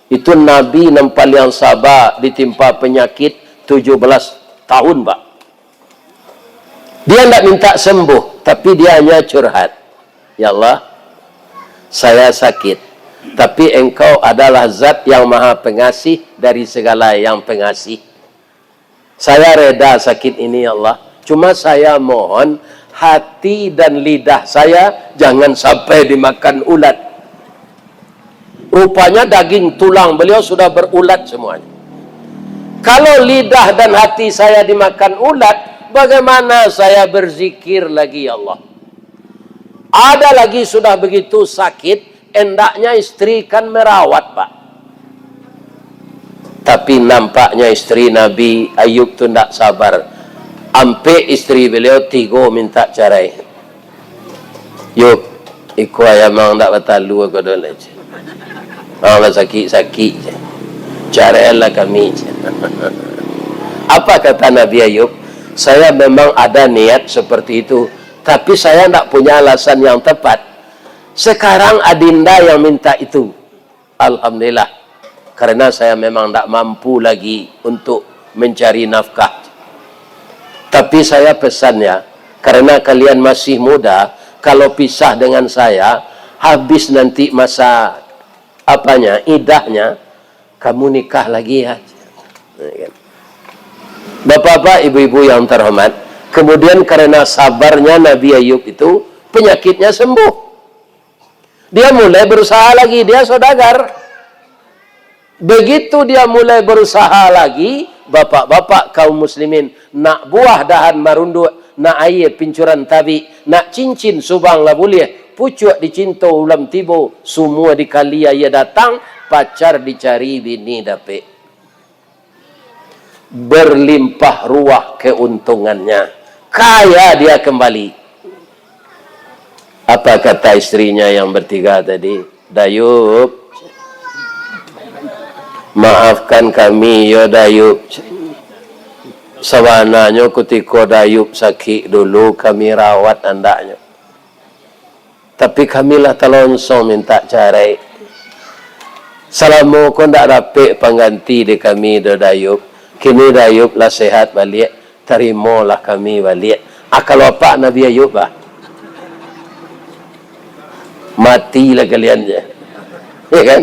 Itu Nabi nampak yang sabar ditimpa penyakit 17 tahun, Pak. Dia tidak minta sembuh, tapi dia hanya curhat. Ya Allah, saya sakit. Tapi engkau adalah zat yang maha pengasih dari segala yang pengasih. Saya reda sakit ini ya Allah. Cuma saya mohon hati dan lidah saya jangan sampai dimakan ulat. Rupanya daging tulang beliau sudah berulat semuanya. Kalau lidah dan hati saya dimakan ulat, bagaimana saya berzikir lagi ya Allah? Ada lagi sudah begitu sakit, hendaknya istri kan merawat Pak. Tapi nampaknya istri Nabi Ayub tu tidak sabar. Ampe istri beliau 3 minta cerai. Yuk, iku ayam tak batalu aku dole. Allah sakit-sakit je. Carailah kami je. Apa kata Nabi Ayub? Saya memang ada niat seperti itu, tapi saya tidak punya alasan yang tepat. Sekarang adinda yang minta itu. Alhamdulillah. Karena saya memang tidak mampu lagi untuk mencari nafkah. Tapi saya pesan ya, karena kalian masih muda, kalau pisah dengan saya, habis nanti masa idahnya, kamu nikah lagi ya. Bapak-bapak, ibu-ibu yang terhormat, kemudian karena sabarnya Nabi Ayub itu, penyakitnya sembuh. Dia mulai berusaha lagi, dia saudagar. Begitu dia mulai berusaha lagi, bapak-bapak kaum muslimin, nak buah dahan marunduk, nak air pincuran tabi, nak cincin subang lah boleh, pucuk dicinta ulam tibo, semua dikali ia datang, pacar dicari, bini dapet. Berlimpah ruah keuntungannya, kaya dia kembali. Apa kata istrinya yang bertiga tadi? Dayub, maafkan kami ya Dayub. Sebenarnya ketika Dayub sakit dulu kami rawat andaknya. Tapi kamilah telonsong minta cerai. Selama kau tak dapat pengganti di kami do Dayub. Kini Dayub lah sehat balik. Terimalah kami balik. Kalau apa Nabi Ayub bah? Matilah kalian je. Ya kan?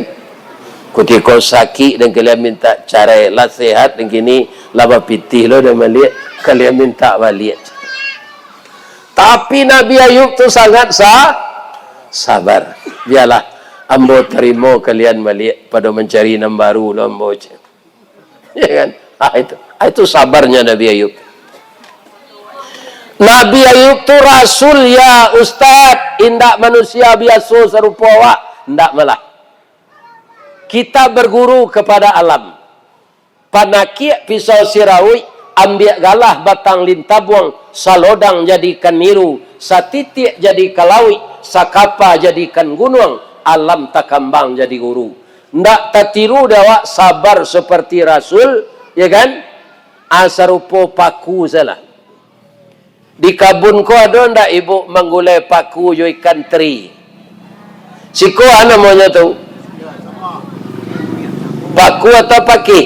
Ketika sakit dan kalian minta cerai, lah sehat dan kini laba pitih lo dan balik, kalian minta balik. Tapi Nabi Ayub tu sangat sabar. Biarlah ambo terima kalian balik pada mencari nama baru lo ambo. Ya kan? Itu sabarnya Nabi Ayub. Nabi Ayub tu rasul ya Ustaz, indak manusia biasa serupa awak, indak malah. Kita berguru kepada alam. Panakiak pisau sirawi, ambil galah batang lintabuang, salodang jadikan niru, satitik jadi kalawi, sakapa jadikan gunung, alam takambang jadi guru. Ndak tatiru dawak sabar seperti rasul, ya kan? Asarupo paku salah. Di kabun ko ada ndak ibu menggulai paku yo ikan teri. Siko ana namanya tu? Paku atau paki?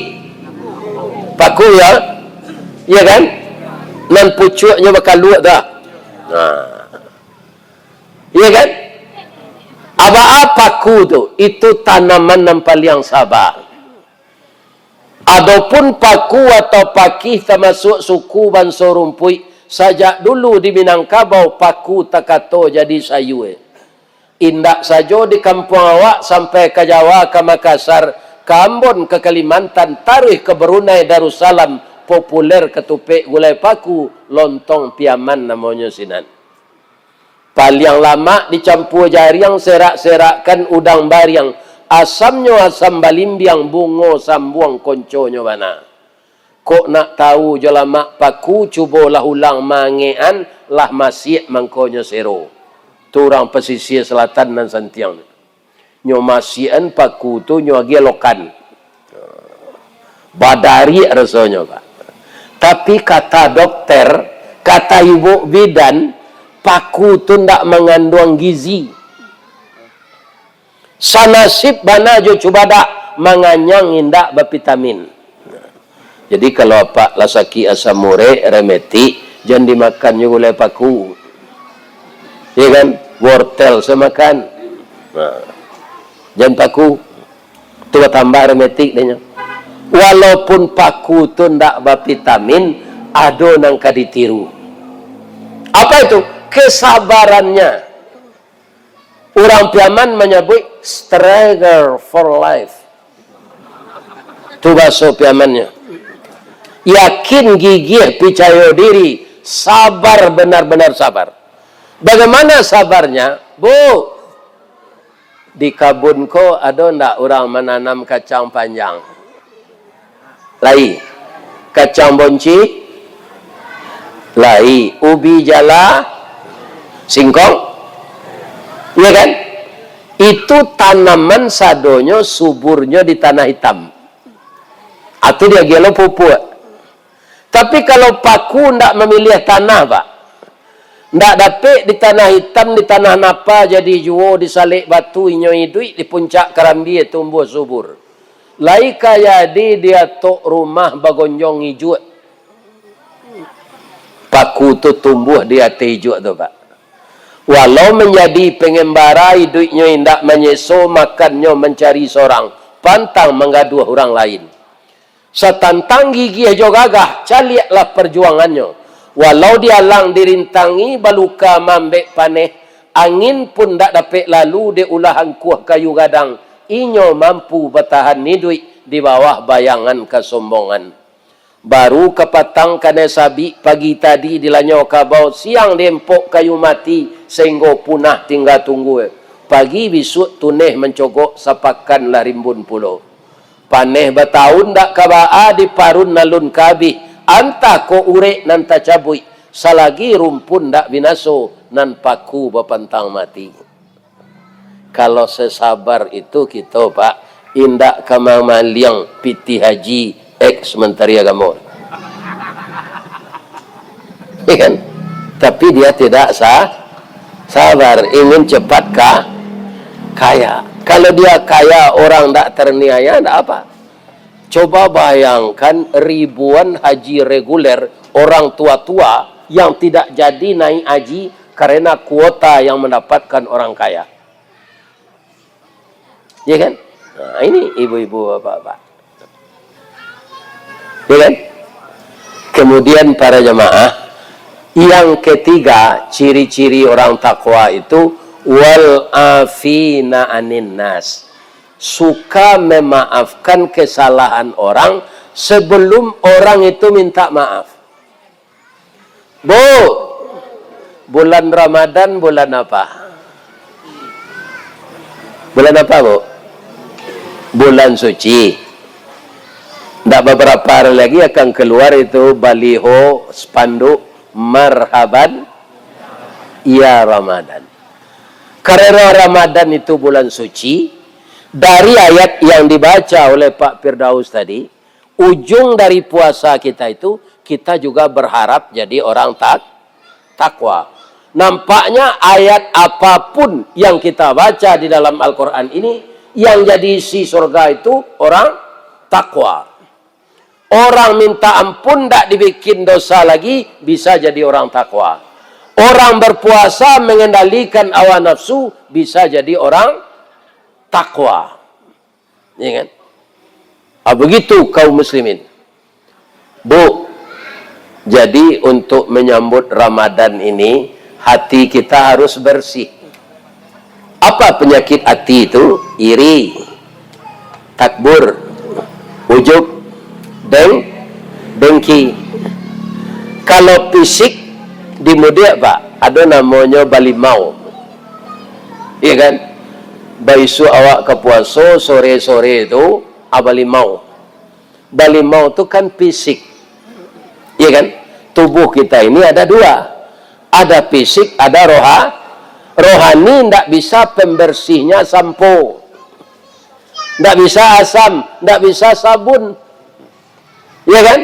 Paku ya? Ya kan? Nan pucuknya bakal luak dah. Ya kan? Apa paku tu? Itu tanaman yang paling sabar. Adapun paku atau paki termasuk suku Bangsa Rumpui, sajak dulu di Minangkabau paku takato jadi sayu. Indak saja di kampung awak sampai ke Jawa, ke Makassar, ke Ambon, ke Kalimantan, taruh ke Brunei Darussalam, populer ketupik gulai paku, lontong piaman namanya sinan. Paling lama dicampur jariang, serak-serakkan udang bariang, asamnya asam balimbiang, bungo sambuang konconyo mana. Kok nak tahu jolama paku, cubalah ulang mangean, lah masih mangkonyo sero. Turang pesisir selatan dan Santiang. Nyo masian paku tu nyo gelokan. Badari rasanya Pak. Tapi kata dokter, kata ibu bidan, paku tu ndak mengandung gizi. Sanasib bana jo cuba dak menganyang indak bervitamin. Jadi kalau apa lasaki asam mure remeti jangan dimakan juga oleh paku. Ya kan? Wortel semakan. Nah. Jangan paku. Tu tambah hermetik dia. Walaupun paku tu ndak vitamin, ado nang kaditiru. Apa itu? Kesabarannya. Orang Piaman menyebut struggle for life. Itu bahasa Piamannya. Yakin, gigih, percaya diri, sabar, benar-benar sabar. Bagaimana sabarnya? Bu, di kabunku ada ndak orang menanam kacang panjang? Lai. Kacang bonci? Lai. Ubi jala? Singkong? Iya kan? Itu tanaman sadonyo suburnya di tanah hitam. Atau dia gelo pupuk. Tapi kalau paku ndak memilih tanah, Pak. Ndak dapat di tanah hitam, di tanah napa jadi juo disalik batu inyoi duit di puncak kerambi tumbuh subur. Lai kaya dia tok rumah bagonjong hijau. Paku tu tumbuh di atas hijau tu, Pak. Walau menjadi pengembara hidupnya indak menyeso makannya mencari seorang, pantang menggaduh orang lain. Setantang gigih jo gagah, caliaklah perjuangannya. Walau dia lang dirintangi baluka mambek paneh, angin pun tak dapat lalu de ulahan kuah kayu gadang. Inyo mampu bertahan hidup di bawah bayangan kesombongan. Baru kepatang kane sabi pagi tadi dilanyo kabau, siang dempok kayu mati sehingga punah tinggal tunggu. Pagi besok tuneh mencogok sapakan lah rimbun pulau. Paneh bertahun dak kabaa di parun nalun kabih, antah ko urek nan tacabui, salagi rumpun dak binaso nan paku bapantang mati. Kalau sesabar itu kita, Pak, indak kamamaliang piti haji ex menteri agama. Ya kan? Tapi dia tidak sabar, ingin cepat kaya. Kalau dia kaya, orang tak terniaya, tak apa. Coba bayangkan ribuan haji reguler, orang tua-tua yang tidak jadi naik haji karena kuota yang mendapatkan orang kaya. Ya kan? Nah, ini ibu-ibu, bapak-bapak. Ya kan? Kemudian para jemaah, yang ketiga, ciri-ciri orang takwa itu wal afina anin nas. Suka memaafkan kesalahan orang sebelum orang itu minta maaf. Bu, bulan Ramadan bulan apa? Bulan apa, Bu? Bulan suci. Tidak beberapa hari lagi akan keluar itu baliho spanduk marhaban ya Ramadan. Karena Ramadan itu bulan suci, dari ayat yang dibaca oleh Pak Firdaus tadi, ujung dari puasa kita itu, kita juga berharap jadi orang takwa. Nampaknya ayat apapun yang kita baca di dalam Al-Quran ini, yang jadi isi surga itu orang takwa. Orang minta ampun, tak dibikin dosa lagi, bisa jadi orang takwa. Orang berpuasa mengendalikan hawa nafsu, bisa jadi orang takwa. Ya kan? Begitu kaum muslimin. Bu, jadi untuk menyambut Ramadan ini, hati kita harus bersih. Apa penyakit hati itu? Iri, takbur, ujub, dengki. Kalau fisik dimudik, Pak, ada namanya balimau. Iya kan? Baisu awak ke puasa sore-sore itu abalimau. Balimau itu kan fisik. Iya kan? Tubuh kita ini ada dua. Ada fisik, ada rohani. Tidak bisa pembersihnya sampo. Tidak bisa asam, tidak bisa sabun. Iya kan?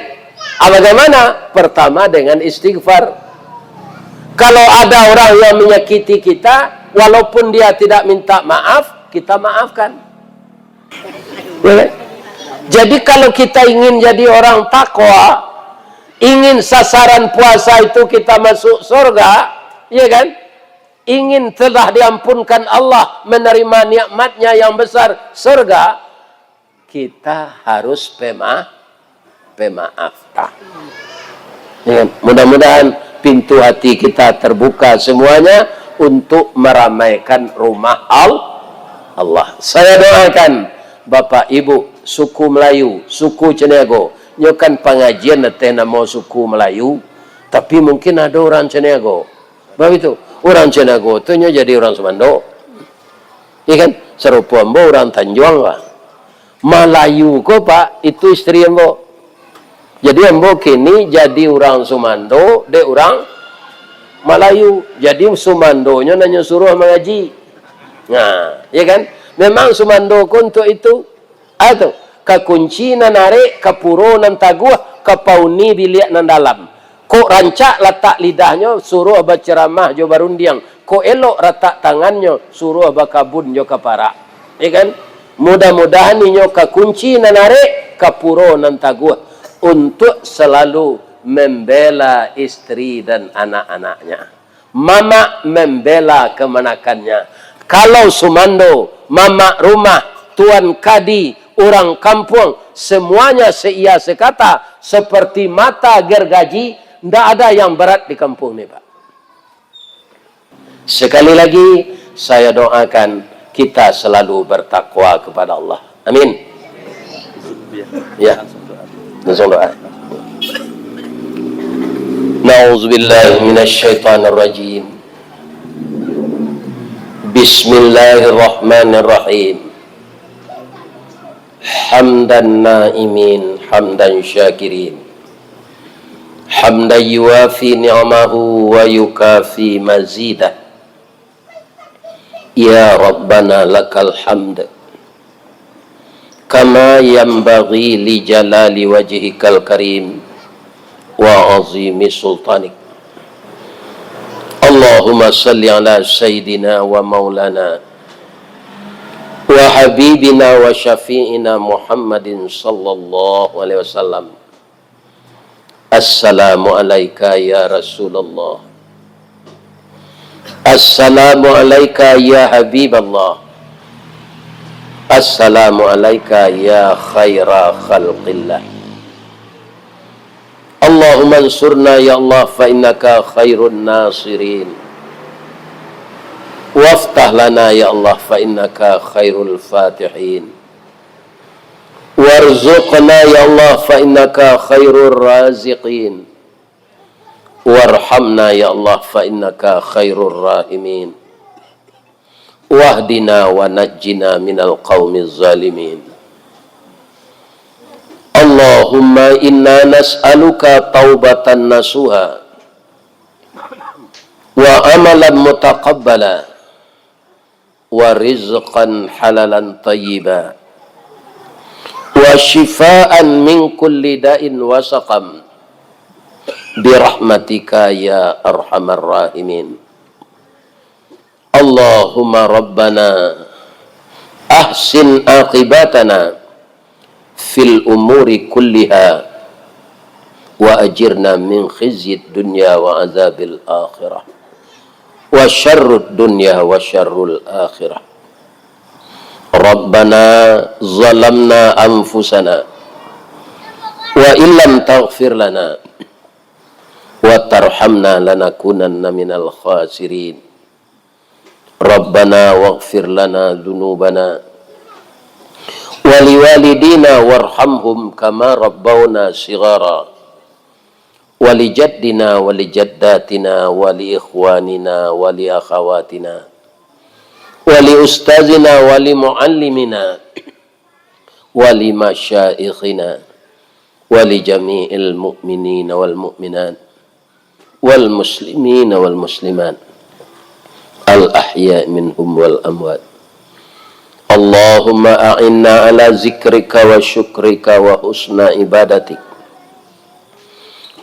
Bagaimana? Pertama dengan istighfar. Kalau ada orang yang menyakiti kita, walaupun dia tidak minta maaf, kita maafkan. Ya kan? Jadi kalau kita ingin jadi orang takwa, ingin sasaran puasa itu kita masuk surga, ya kan? ingin telah diampunkan Allah, menerima nikmatnya yang besar, surga, kita harus pemaaf. Ya, mudah-mudahan pintu hati kita terbuka semuanya untuk meramaikan rumah Allah. Saya doakan Bapak Ibu suku Melayu, suku Cenego, nyokan pengajian nanti nama suku Melayu, tapi mungkin ada orang Cenego. Begitu. Orang Cenego itu jadi orang Semando. Iya kan? Serupa ambo orang Tanjuang, Pak. Melayu kok, Pak, itu istri ambo. Jadi ambo kini jadi orang Sumando, de orang Melayu. Jadi Sumandonya nanya suruh mengaji. Nah, ya kan? Memang Sumando ko untuk itu. Atau kakunci nanare, kapuro nan taguh, kapauni biliak nan dalam. Kok rancak letak lidahnya, suruh berceramah jo barundiang. Kok elok letak tangannya, suruh bakabun jo kapara. Ya kan? Mudah-mudahan inyo kakunci nanare, kapuro nan taguh, untuk selalu membela istri dan anak-anaknya. Mama membela kemenakannya. Kalau Sumando, mama rumah, tuan kadi, orang kampung, semuanya seia sekata, seperti mata gergaji, tidak ada yang berat di kampung ini, Pak. Sekali lagi, saya doakan kita selalu bertakwa kepada Allah. Amin. Ya, langsung doa. Na'udzubillahi minasyaitonir rajim. Bismillahirrahmanirrahim. Hamdan na'imin, hamdan syakirin. Hamdan yuwafi ni'amahu wa yukafi mazidah. Ya Rabbana lakal hamd. Kama yanbaghi li jalali wajhikal karim wa azimi sultanik. Allahumma salli ala sayyidina wa maulana wa habibina wa syafi'ina Muhammadin sallallahu alaihi wasallam. Assalamu alayka ya Rasulullah. Assalamu alayka ya Habiballah. Assalamu alayka ya khaira khalqillah. Allahumma ansurna ya Allah fa innaka khairun nasirin. Waftah lana ya Allah fa innaka khairul fatihin. Warzuqna ya Allah fa innaka khairur raziqin. Warhamna ya Allah fa innaka khairur rahimin. Wahdina wa najjina minal qaumiz zalimin. Allahumma inna nas'aluka taubatan nasuha wa amalan mutaqabbala wa rizqan halalan tayyiba wa shifaan min kulli da'in wa saqam birahmatika ya arhamar rahimin. Allahumma rabbana ahsin aqibatana fil umuri kulliha wa ajirna min khizyid dunya wa azabil akhirah wa syarrud dunya wa syarrul akhirah. Rabbana zalamna anfusana wa illam taghfir lana wa tarhamna lanakunanna minal khasirin. Rabbana waghfir lana dhunubana wa liwalidina warhamhum kama rabbawna shighara wa lijaddina wa lijaddatina wa liikhwanina wa liakhawatina wa liustazina wa limuallimina wa limasyaikhina wa lijami'il mu'minina wal mu'minat wal muslimina wal muslimat al ahya minhum wal amwat. Allahumma a'inna ala zikrika wa syukrika wa husna ibadatik.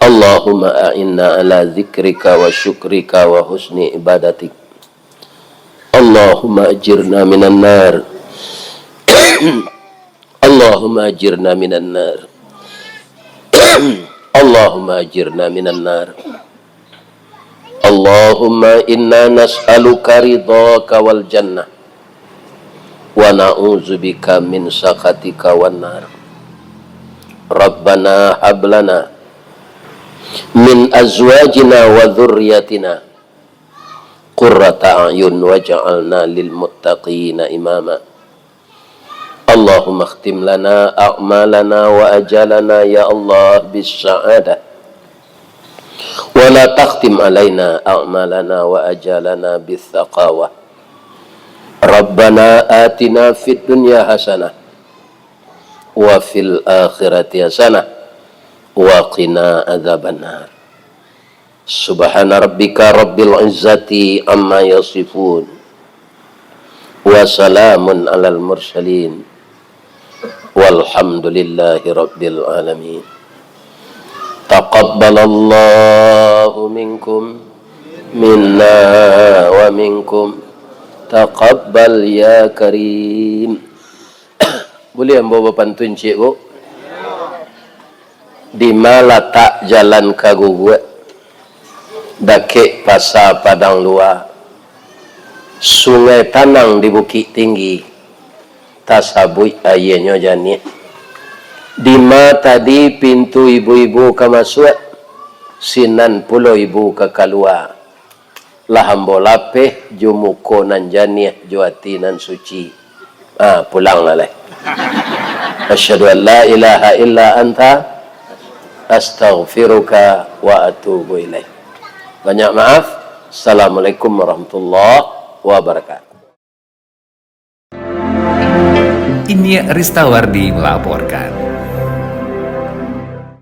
Allahumma a'inna ala zikrika wa syukrika wa husni ibadatik. Allahumma ajirna minan nar. Allahumma ajirna minan nar. Allahumma ajirna minan nar. Allahumma inna nas'aluka ridhaka wal jannah wa na'udzubika min sakhatika wan nar. Rabbana hablana min azwajina wa dhurriyyatina qurrata a'yun waj'alna lil muttaqina imama. Allahumma khtim lana a'malana wa ajalana ya Allah bis sa'adah wa la takhtim alaina a'malana wa ajalana bis taqawah. Rabbana atina fid dunya hasanah wa fil akhirati hasanah wa qina adzabannar. Subhana rabbika rabbil izzati amma yasifun wa salamun alal mursalin walhamdulillahi rabbil alamin. Taqabbalallahu minkum minna wa minkum taqabbal ya karim. Boleh bawa pantun cikgu? Di mana letak jalan kagugut dakik pasar padang luar, sungai tanang di bukit tinggi, tasabui ayahnya jani. Di mana tadi pintu ibu-ibu ke masuk, sinan pulau ibu ke keluar. Lahambo lapeh jumuko nan jani juati nan suci. Pulang lah. Asyhadu an la ilaha illa anta astaghfiruka wa atubu ilaih. Banyak maaf. Assalamualaikum warahmatullahi wabarakatuh. Ini Ristawardi melaporkan.